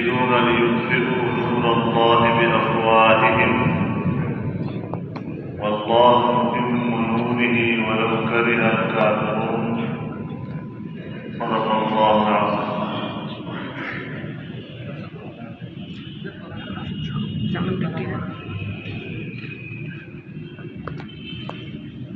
يريدون ليطفئوا نور الله بأفواههم والله متم نوره ولو كره الكافرون صدق الله العظيم.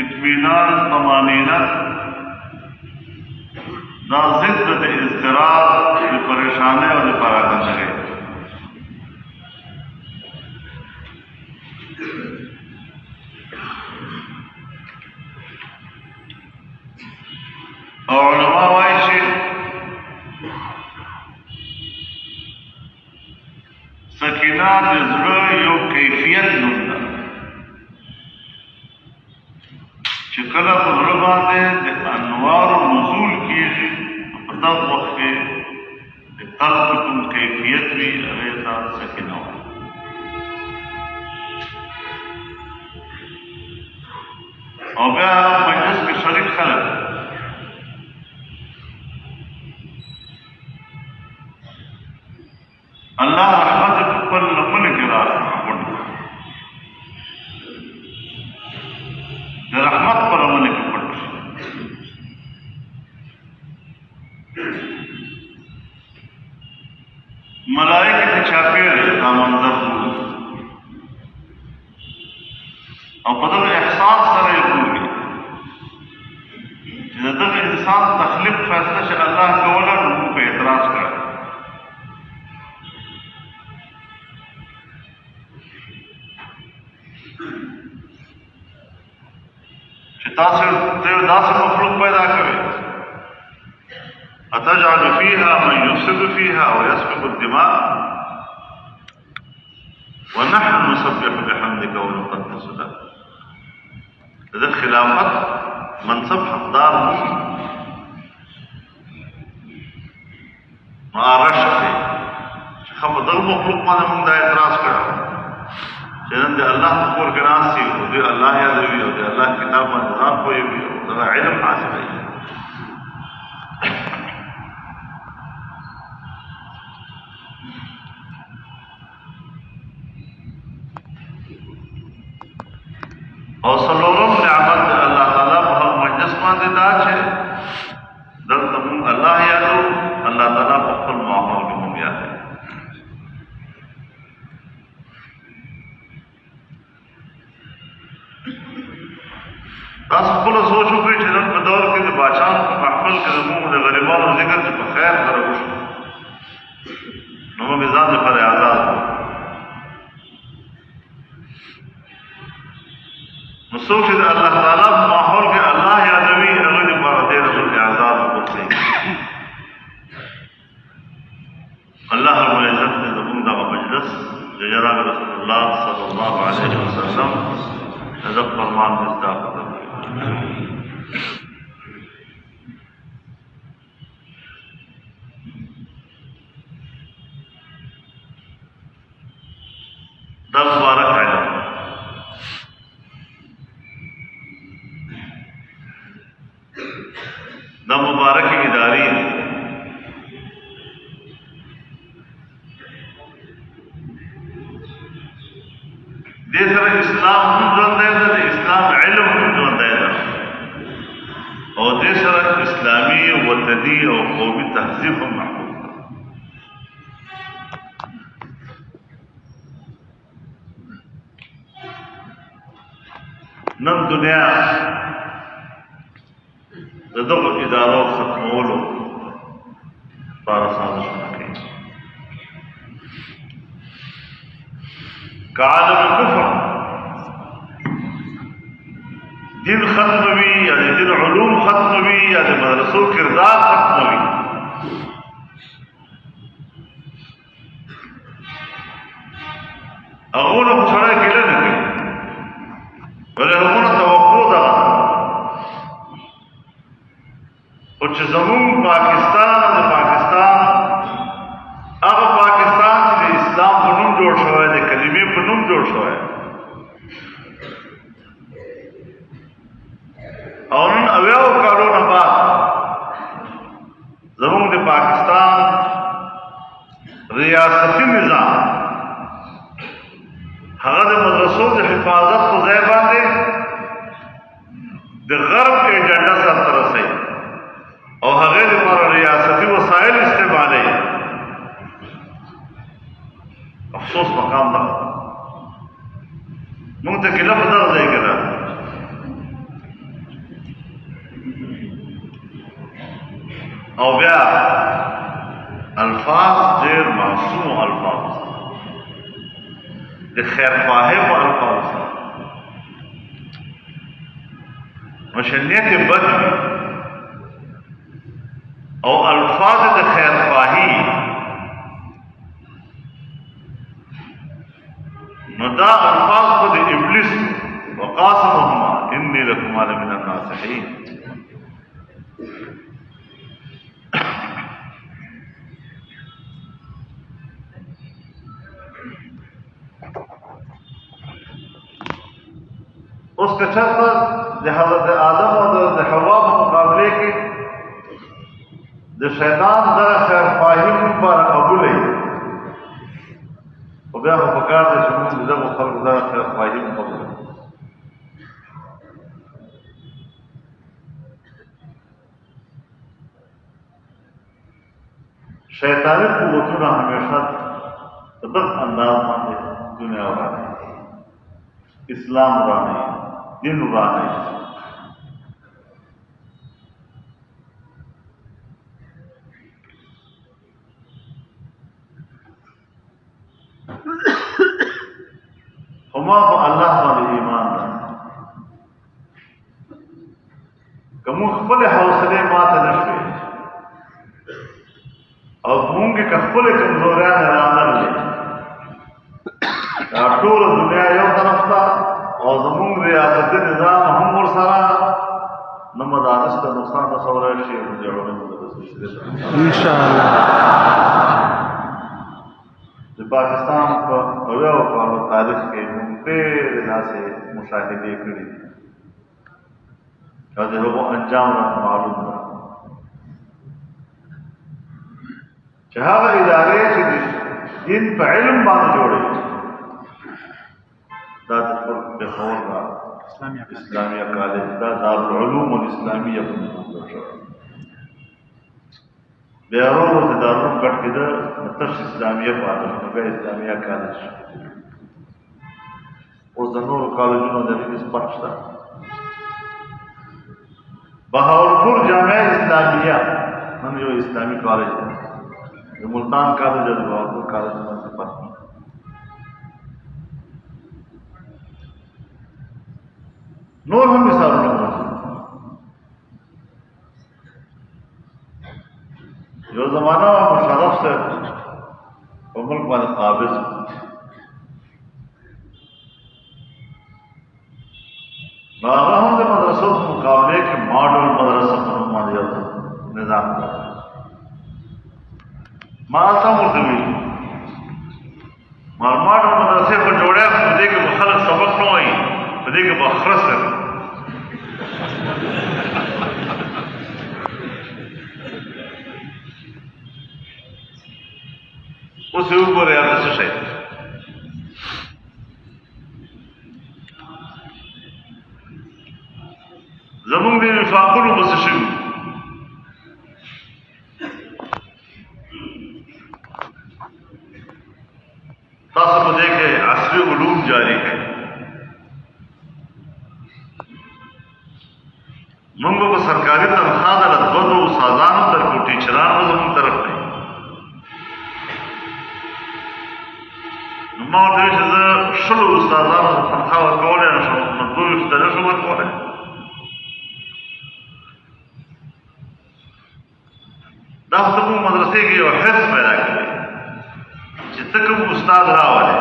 اطمینان طمانینه دا ضد د اضطراب د پریشانی او د پراکنده او علماء وایي چې سکینه د زړه یو کیفیت نوم ده چې کله په زړه باندې د انوارو نزول کېږي په دغه وخت کې د قلب کوم کیفیت وي هغې ته سکینه وایي. او بیا مجلس کې شریک خلک الله رحمت خپل لمن کې راغونډ د رحمت په لمن کې پټ ملائکه چې چاپېر دا منظر او په دغه احساس سره یې ګوري چې دغه انسان تخلیق فیصله چې الله کوله نو موږ په اعتراض کړی چې تاسو داسې مخلوق پیدا کوي اتجعل فيها من يفسد فيها ويسفك الدماء ونحن نسبح بحمدك ونقدس لك. د خلافت منصب حقدار معارش دی چې خو دغه مخلوق باندې موږ دا اعتراض کړو چې نن د الله په کور کې ناستي او د الله یادوي او د الله کتاب باندې ځان پوهوي او دغه علم حاصلوي. او څلورم نعمت د الله تعالی په هغه مجلس باندې دا چې دلته موږ الله یادو الله تعالی په خپل ماحول کې موږ یادو. تاسو خپل سوچ وکړئ چې نن په دور کې د باچانو په محفل کې زموږ د غریبانو ذکر چې په خیر سره وشو نو موږ ځان لپاره آزاد کړو. نو څوک چې د الله تعالی په ماحول کې الله یادوي هغه لپاره ډېر لوی آزاد وګرځي. الله رب العزت دې زموږ دغه مجلس د جناب رسول الله صلی الله علیه وسلم هغه فرمان مصداق کړي. دا مبارک علم دا مبارک ادارې دې سره اسلام هم ژوندی ده، د اسلام علم هم ژوندی ده او دې سره اسلامي وطني او قومي تهذیب هم محفوظ ده. نن دنیا د دغو ادارو ختمولو لپاره سازشونه کوي. که عالم کفر دین ختموي یا د دین علوم ختموي یا د مدرسو کردار ختموي هغونه خو سړی ګیله نه کوي ولې هغونه توقع ده او چې زمون پاکستان د پاکستان هغه پاکستان چې د اسلام په نوم جوړ شوی د کلمې په نوم جوړ شوی او نن اویاو کالونه بعد زمون د پاکستان ریاستي نظام هغه د مدرسو د حفاظت په ځای باندې د غرب ایجنډا سره رسوي او هغه لپاره ریاستي وسایل استعمالوي. افسوس مقام ده موږ ته کله په دغه ځای کې ده او بیا الفاظ ډېر معصوم الفاظ د خیر خواهی په الفاظ سره مشنیت بد وي او الفاظ د خیر خواهی نو دا الفاظ خود ابلیس وقاسمهما انی لکما لمن الناصحین اس کے چرتا حضرت آدم اور حوا په مقابلے کې د شیطان دغه خیر خواهی مبارک قبول ای او بیا په کار د شمول دغه خلق دغه خیر خواهی قبول شیطانی قوتونه همیشه په دغه انداز باندې دنیا ورانه اسلام ورانه دین ورانه ہما کو اللہ باندې ایمان ده کوم خپل حوصله ماته نشوي او مونږ کې خپل کمزوريان راغلي دا ټول دنیا یو طرف ته او زمونږ ریاست نظام هم ورسره نو مدارس ته نقصان رسولی شي جوړونه ان شاء الله د پاکستان په یو کال تاریخ کې موږ ډېر داسې مشاهدې کړي او د هغو انجام را معلوم ده چې هغه ادارې چې دین په علم باندې جوړې دا د پېښور دا اسلامیه کالج دا دارالعلوم الاسلامیه په نوم جوړ بیا ورو د دارالعلوم ګټ کې د تش اسلامیه پاتې نو بیا اسلامیه کالج اوس د نورو کالجونو د دې سپارښت شته بهاولپور جامعه اسلامیه نن یو اسلامي کالج دی د ملتان کالج د بهاولپور کالج باندې پاتې نور هم مثالونه موجود یو زمانہ مشرف سے په ملک باندې قابض هغه هم د مدرسو په مقابله کې ماډل مدرسه په نوم باندې یو نظام دی ما تاسو ورته وی ماډل مدرسې په جوړه په دې کې خلک سبق نه وایي په دې کې بخرس اوس یو ګورې هغه څه شي زمونږ د وفاقونو په څه شوي تاسو په دې کې عصري علوم جاری کړئ موږ په سرکاري تنخواه د دوه استادانو تر کو ټیچرانو زموږ طرف دی نو ما ورته چې زه شلو استادانو ته تنخواه ورکولی نه شم نو دوی ته نه شم ورکولی دا خو ته موږ مدرسې کې یو حرص پیدا کړی چې ته کوم استاد راولې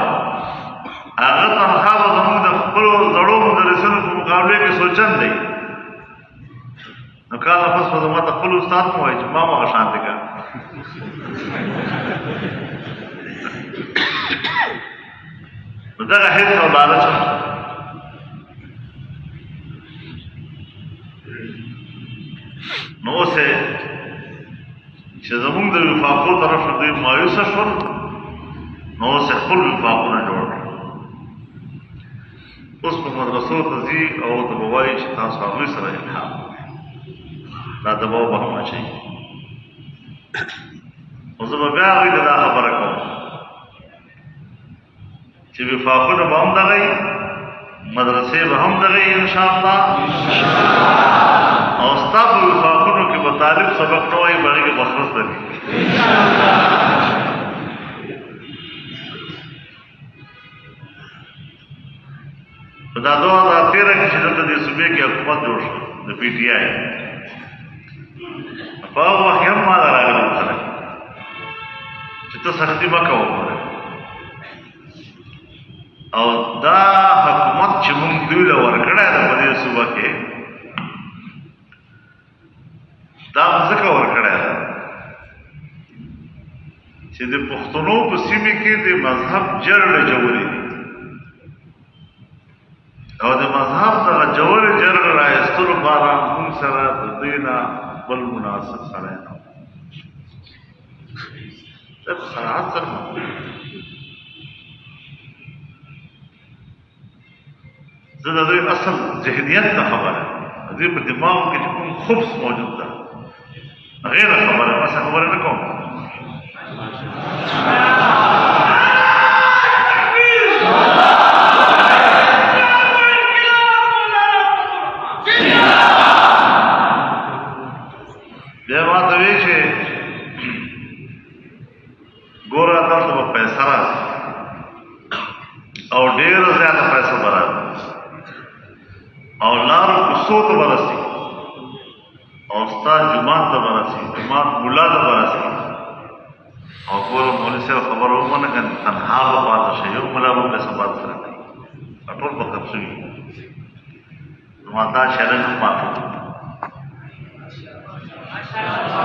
هغه تنخواه به زموږ د خپلو زړو مدرسینو په مقابله کې سوچند دی نو کال نفس په زما ته خپل استاد مو وایي چې ما هغه شان دی که نو دغه حرص او لالچ نو اوس چې زمونږ د وفاقو طرف نه دوی مایوسه شول نو اوس خپل وفاقونه جوړ کړل اوس په مدرسو ته ځي او ورته به وایي چې تاسو هغوی سره الحاق دا دباو به هم اچوي او زه به بیا هغوی ته دا خبره کوم چې وفاقونه به هم دغه وي مدرسې به هم دغه وي انشاءالله او ستا په وفاقونو کې به طالب سبق نو وایي باندې کې مخلص دی په دا 2013 کې چې دلته د صوبې کې حکومت جوړ شو د پی ټی آی په هغه وخت هم ما راغلی سره چې ته سختي مه کوه او دا حکومت چې موږ دوی له ورکړی ده په دې صوبه کې دا ځکه ورکړی ده چې د پښتنو په سیمې کې د مذهب جرړې جوړې دي او د مذهب دغه جوړې جرړې رایستلو لپاره موږ سره د دوی نه بل مناسب سړی نه ده په صراحت سره زه د دوی اصل ذهنیت ته خبره د دوی په دماغ کې چې کوم خبث موجود ده غیر خبره مثلا خبره نه کوم بیا ما ته وایي چې ګوره تاسو به پیسه راځي او ډېره زیاته پیسه به راځي او لارو کوڅو ته به رسي او ستا جومات ته به رسي جومات ملا ته به رسي او ګوره مولوي صاحب خبره ومنه که تنها به پاته شي یو ملا به پیسه پاته سره کوي ټول به خرڅ شوي زما دا چیلنج هم ماته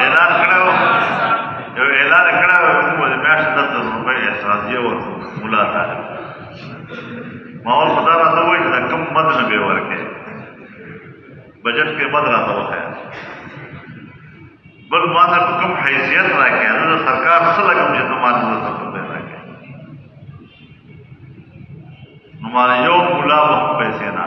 اعلان کړی و یو اعلان کړی و موږ د میاشتې 10,000 روپۍ احساسیه ورکړو ملا ته ما ول په دا راته ووایي چې دا کوم مد نه به یې ورکړې بجټ کې مد راته وښیه بل ما ته په کوم حیثیت راکړې زه د سرکار څه لګم چې ته ما ته څه روپۍ راکړې نو ما یو ملا به پیسې نه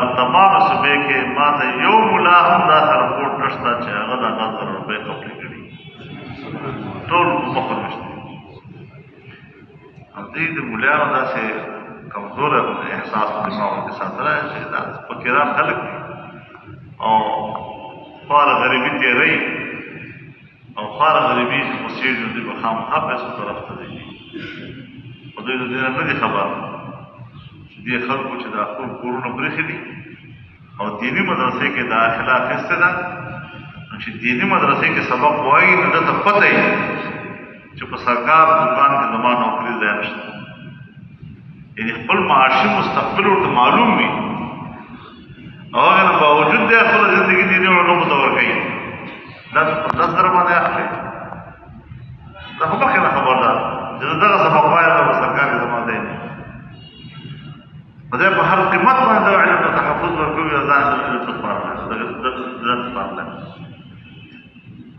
په تمام صوبې کې ما ته یو ملا هم دا رپورټ نشته چې هغه د 10,000 روپۍ کمپلي کړي ټول مخر نشته دې د ملایانو داسې کمزوره احساس په دماغ کې ساتلی چې دا فقیران خلک دي او خواره غریبي تېروي او خواره غریبي چې اوسېږي نو دوی به خامخا پیسو طرف ته ځي خو دوی د دې نه دي خبر چې دې خلکو چې دا خپل کورونه برېښي دي او دیني مدرسې کې داخله اخیستې ده نو چې دیني مدرسې کې سبق وایي نو ده ته پته وي چې په سرکار دکان کې زما نوکري ځای نشته یعنې خپل معاشي مستقبل ورته معلوم وي او هغې نه باوجود دی خپله زندګي دیني علومو ته ورکوي دا په 10,000 باندې اخلي دا خو مخکې نه خبردار چې زه دغه سبق وایم دا په سرکار کې زما ځای نه خدای په هر قیمت باندې دغه علم ته تحفظ ورکوي او ځان ته علم ته سپارلی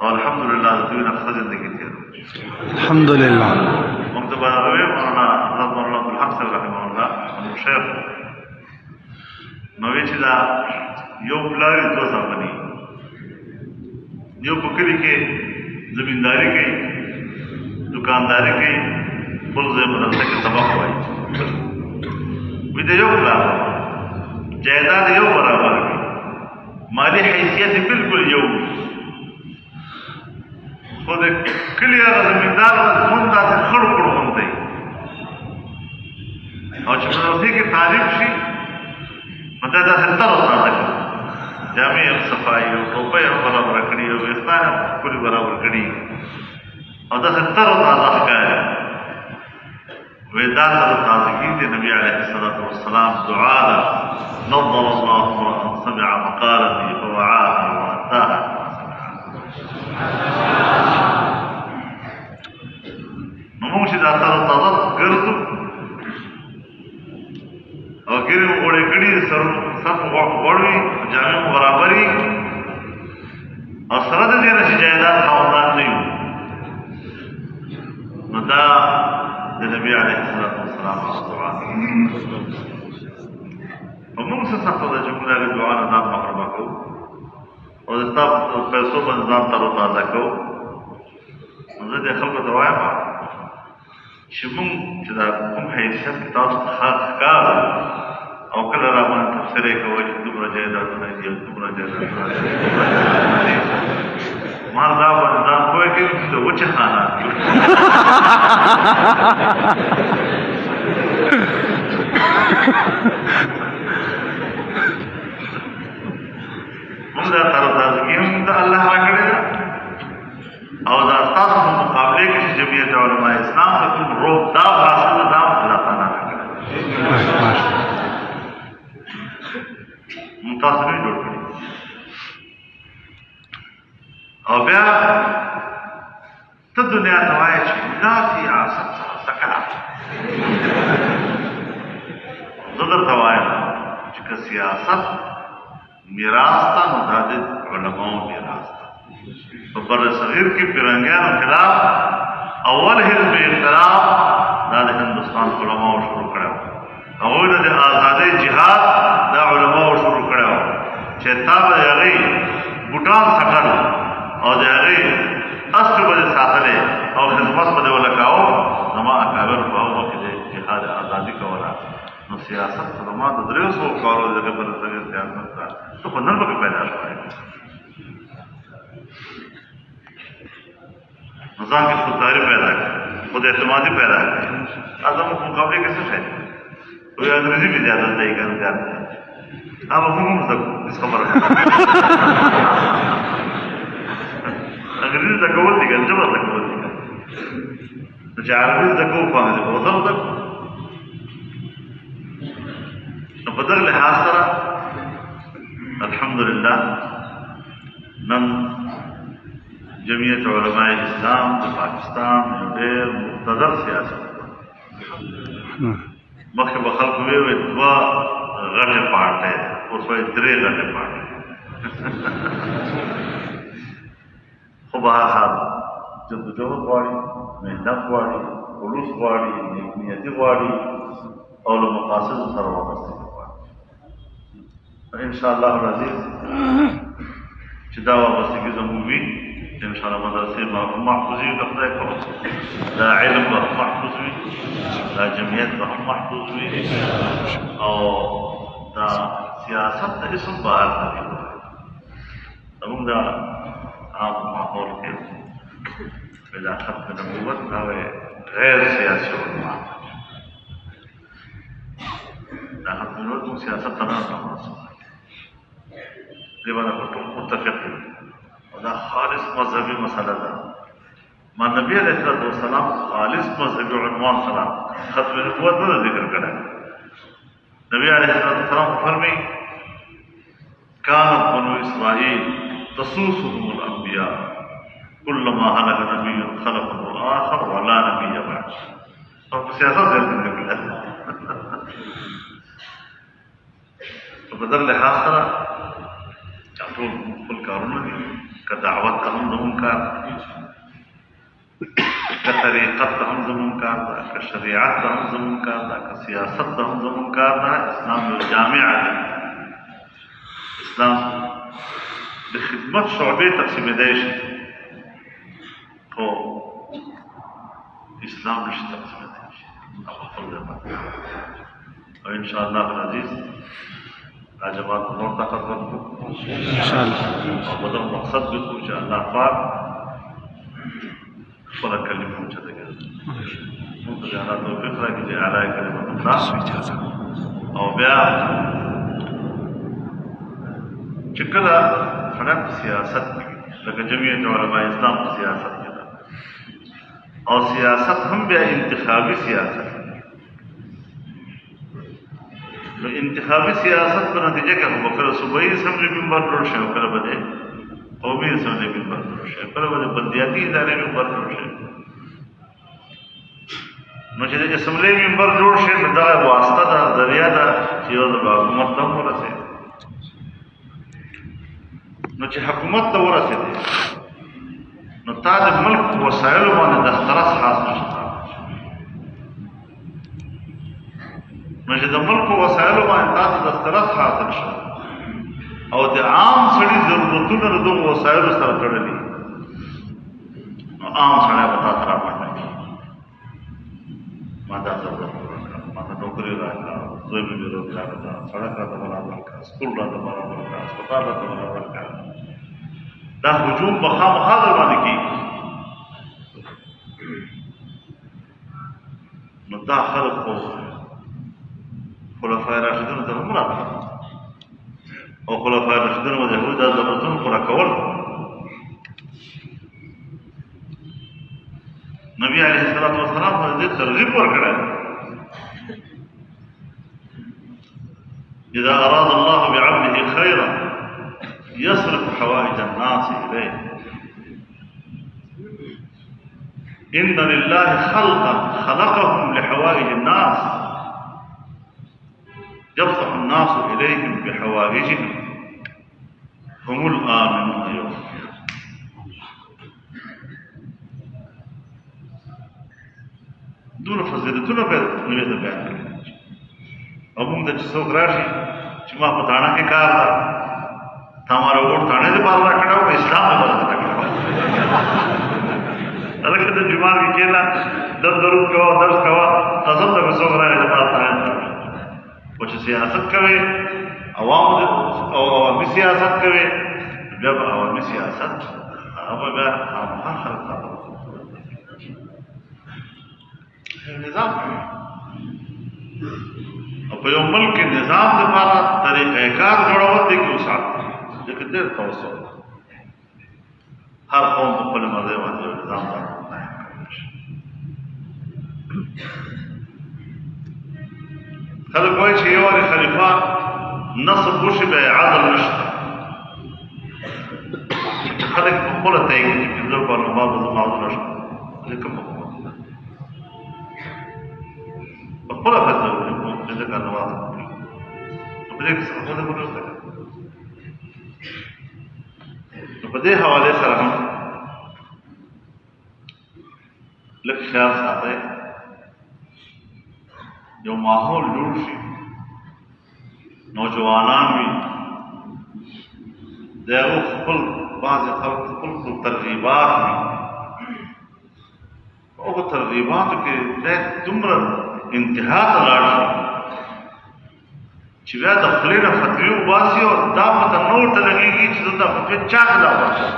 او الحمدلله د دوی نه ښه زندګي تېروي الحمدلله موږ ته به هغه وایي مولانا حضرت مولانا عبدالحق صاحب رحمه الله زموږ شیخ نو وایي چې دا یو پلار یې 2 زامنې یو په کلي کې زمینداري کوي دکانداري کوي بل ځای مدرسه کې سبق وایي وایي د یو پلار جایداد یو برابر وي مالي حیثیت یې بلکل یو خو د کلي هغه زمیندار ژوند داسې خړو کړو غوندې او چې مدرسې کې تعلیم شي نو دا داسې تر تازه کړي جامې هم صفایي او ټوپۍ هم برابره کړي او ویښتان هم ښکلي برابر کړي او داسې تر تازه ښکاري وایي دا تر تازګي د نبي علیه الصلاة والسلام دعا ده نظر الله امرأ سمع مقالتي فوعاها وأداها نو موږ چې دا تر تازه ګرځو او ګیرې مو غوړې کړي سر غوړ وي جامې مو برابر وي او سره د دې نه چې جایداد خاوندان نه یو نو دا د نبي علیه الصلاة والسلام دعا او موږ څه سخته ده چې موږ د هغې دعا نه ځان محرومه کوو او د ستا پیسو باندې ځان تر تازه کوو نو زه دې خلکو ته وایم چې موږ چې دا کوم حیثیت کې تاسو ته حق ښکار او کله را باندې تفسیر یې کوئ چې دومره جایدادونه دي او دومره جایدادونه دي ما دا باندې ځان پوه کړي چې د وچې خانات دي موږ دا طرفداري هم د الله راکړې ده او دا تاسو په مقابله کې چې جمعیت علماء اسلام ته کوم روح دا حاصل ده الله تعالی راکړي متاثر جوړ کړي او بیا ته دنیا ته وایې چې دا سیاست سکلا زه درته وایم چې که سیاست میراث ته نو دا د علماو میراث ته په بر صغیر کې فرنګیانو خلاف اول حزب اختلاف دا د هندوستان علماو شروع کړی هغوی د آزادۍ جهاد دا علماو شروع کړی و چې تا به د هغوی بوټان څټل او د هغوی اسپې به دې ساتلې او خدمت به دې ولګاو زما اکابر په هغو کې د جهاد ازادي کوله نو سیاست خو زما د 300 کالو د هغې بل صغیر سیاست ده ته خو نن پکې پیدا شوی نو ځان کې خودداري پیدا کړي خود اعتمادي پیدا کړي زموږ مقابلې کې څه شی وی انګریزي مې زیادت دی که نه زیادت دی هغه هم زده کړو هېڅ خبره نه انګریزي زده کول دي که نه ژبه زده کول دي که نو چې عربي زده کوو خو هغې به زه زده کړو نو په دغه لحاظ سره الحمدلله نن جمعیت علماء اسلام د پاکستان یو ډېر مقتدر سیاست مخکې به خلکو ویې دوه غټې پارټۍ اوس وایي 3 غټې پارټۍ خو به هر حال جدوجهد غواړي محنت غواړي خلوص غواړي نیکنیتي غواړي او له مقاصدو سره وابستګي غواړي انشاءالله العزیز چې دا وابستګي زموږ وي انشاءالله مدرسې به هم محفوظ وي د خدای په وس دا علم به هم محفوظ وي دا جمعیت به هم محفوظ وي او دا سیاست د اسم بهر نه دي زموږ دا عام ماحول کې بلا ختم نبوت دا غیر سیاسي علما دا ختم نبوت موږ سیاست ته نه رامنځته دې باندې ټول متفق دي دا خالص مذهبي مسله ده ما نبی علیہ السلام خالص مذهبي عنوان سره ختم نبوت نه ذکر کړی نبی علیہ السلام فرمایي كانت بنو اسرائيل تسوسهم الانبياء كلما هلك نبي خلفه اخر ولا نبي بعد او سیاست ذکر کړی په بدل لحاظ سره ټول خپل کارونه دي که دعوت ته هم زموږ کار ده که طریقت ته هم زموږ کار ده که شریعت ته هم زموږ کار ده که سیاست ته هم زموږ کار ده اسلام یو جامع دی اسلام د خدمت شعبې تقسیمېدی شي خو اسلام نشي تقسیمېدی شي خپل ځای او انشاءالله العزیز دا جواب نور طاقت ورکړو انشاءالله او بدل مقصد بکړو چې الله پاک خپله کلمه اوچته کړي موږ ته د الله توفیق راکړي چې اعلی کلمة الله او بیا چې کله سړی په سیاست کې لکه جمعیت علماء اسلام په سیاست کې ده او سیاست هم بیا انتخابي سیاست نو انتخابي سیاست په نتیجه کې هم کله صوبایي اسمبلی ممبر جوړ شي او کله به قومي اسمبلی ممبر جوړ شي کله به بلدیاتي ادارې ممبر جوړ شي نو چې د اسمبلی ممبر جوړ شي نو دا واسطه ده ذریعه ده چې یو د حکومت ته ورسېږي نو چې حکومت ته ورسېدي نو تا د ملک وسایلو باندې دسترس حاصل شي نو چې د ملک وسایلو باندې تاسو دسترس حاصل شو او د عام سړي ضرورتونه د دغو وسایلو سره تړلي نو عام سړی به تاسو راپاته ما دا ضرورت ورکړه، ما ته نوکري راکړه، زوی مې بېروزګاره ده، سړک راته برابر کړه، سکول راته برابر کړه، اسپتال راته برابر کړه. دا هجوم به خامخا در باندې کېږي. نو دا خلک خو خلفای راشدینو ته هم راتلل او خلفای راشدینو به د هغوی دا ضرورتونه پوره کول. نبی علیه الصلاة والسلام ته دې ترغیب ورکړی، اذا اراد الله بعبده خيرا يصرف حوائج الناس اليه. ان لله خلقا خلقهم لحوائج الناس يفتح الناس اليهم بحوائجهم هم الآمنون يوم القيامة. دون فضیلتونه به نوې ته بیان کړي او موږ د چې څوک راشي چې ما په تاڼه کې کار ده، تا ماره ووټ تاڼې دپاره را کړی او اسلام دپاره درته کړی هلکه د جومات کې کښېنه، درود کوه، درس کوه، قسم ته به څوک راشي چې ما تاڼې ته او چې سیاست کوي عوامو او عوامي سیاست کوي، بیا به عوامي سیاست هغه به بیا خامخا خلک ساتل نظام او په یو ملک کې نظام لپاره طریقه کار جوړول دي کې وسات ځکه ډېر توسع هر قوم په خپل مرضی باندې یو نظام درلود. خلک وایي چې یو وارې خلیفه نصب وشي بیا عدل نشته، خلک په خپله طی کړي چې پنځه پارلمان به زما عدل نشته، کوم حکومت ده په خپله فیصله وکړي پنځه کال نواز وکړي، نو په دې کې څه خبره به نشته. نو په دې حوالې سره هم لږ خیال ساتئ، یو ماحول جوړ شي، نوجوانان وي، د هغو خپل بعضې خلک خپل ترغیبات وي، په هغو ترغیباتو کې باید دومره انتها ته لاړ شي چې بیا د خولې نه فتوې وباسي او دا پته نه ورته لګېږي چې دا فتوې چا ته دا وباسي.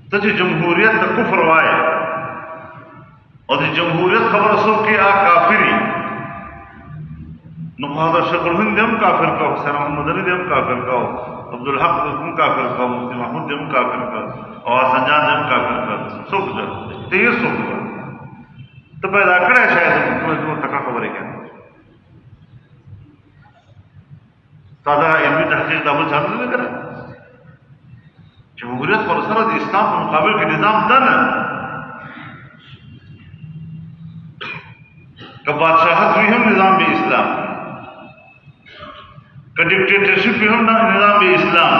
ته چې جمهوریت د کفر وایې او د جمهوریت خبره څوک کوي هغه کافر وي، نو هغه شیخ الهند هم کافر کو، حسین محمد علي هم کافر کو، عبدالحق هم کافر کو، مفتی محمود هم کافر کو او حسن جان هم کافر کو. څوک ده ته یې څوک ده ته پیدا کړی شاید کومه تکړه خبرې کوي تا دا علمي تحقیق دا بل چاته نه کړی. جمهوریت خو سره د اسلام په مقابل کې نظام ده نه، که بادشاہت بھی ہم نظام بھی اسلام، کہ ڈکٹیٹرشپ بھی ہم نظام بھی اسلام،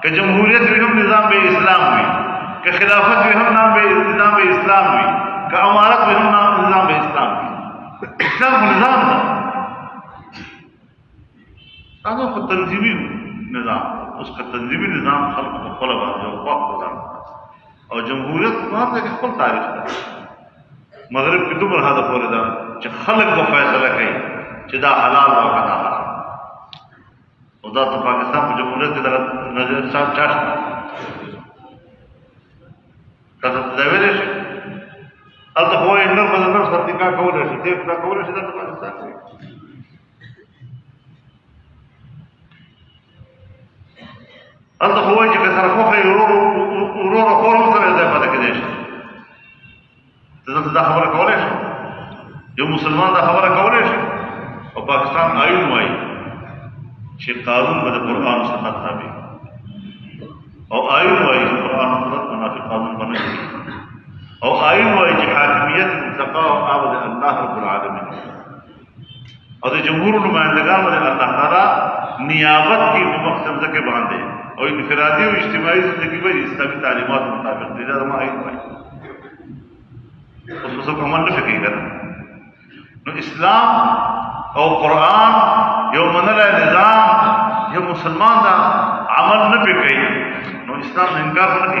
کہ جمہوریت بھی ہم نظام بھی اسلام بھی، کہ خلافت بھی ہم نظام بھی اسلام بھی، کہ امارت بھی ہم نظام بھی اسلام بھی. اسلام کو نظام تھا، تاکہ کو تنظیمی نظام، اس کا تنظیمی نظام خلق کو خلا بات ہے اور جمہوریت بات ہے کہ خپل تاریخ ہے. مغرب کې دومره هدف پورې ده چې خلک به فیصله کوي چې دا حلال او که دا حرام، او دا د پاکستان په جمهوریت کې دغه نظر صاحب چا شته؟ تاسو ته ویلی شي هلته خو وایي نر به د نر سره نکاح کولی شي، دی دا کولی شي، دا د پاکستان کې هلته خو وایي چې که سره خوښه یې وروره خور هم سره ځای پاتې کېدی شي. دا خبره کولای شي یو مسلمان دا خبره کولای شي؟ او پاکستان آئین وایي چې قانون به د قرآن او سنت تابع او آئین وایي چې قرآن او سنت منافق قانون به نه شي او آئین وایي چې حاکمیت مطلقه او هغه د الله رب العالمین او د جمهور نمایندګانو د الله تعالی نیابت کې په مقصد کې باندې او انفرادي او اجتماعي زندگی به اسلامي تعلیمات مطابق دي. دا ما آئین وایي اس کو عمل نہ شکے گا. نو اسلام او قرآن یو منل نظام یو مسلمان دا عمل نہ پہ کئی نو اسلام نے انکار نہ کی.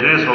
300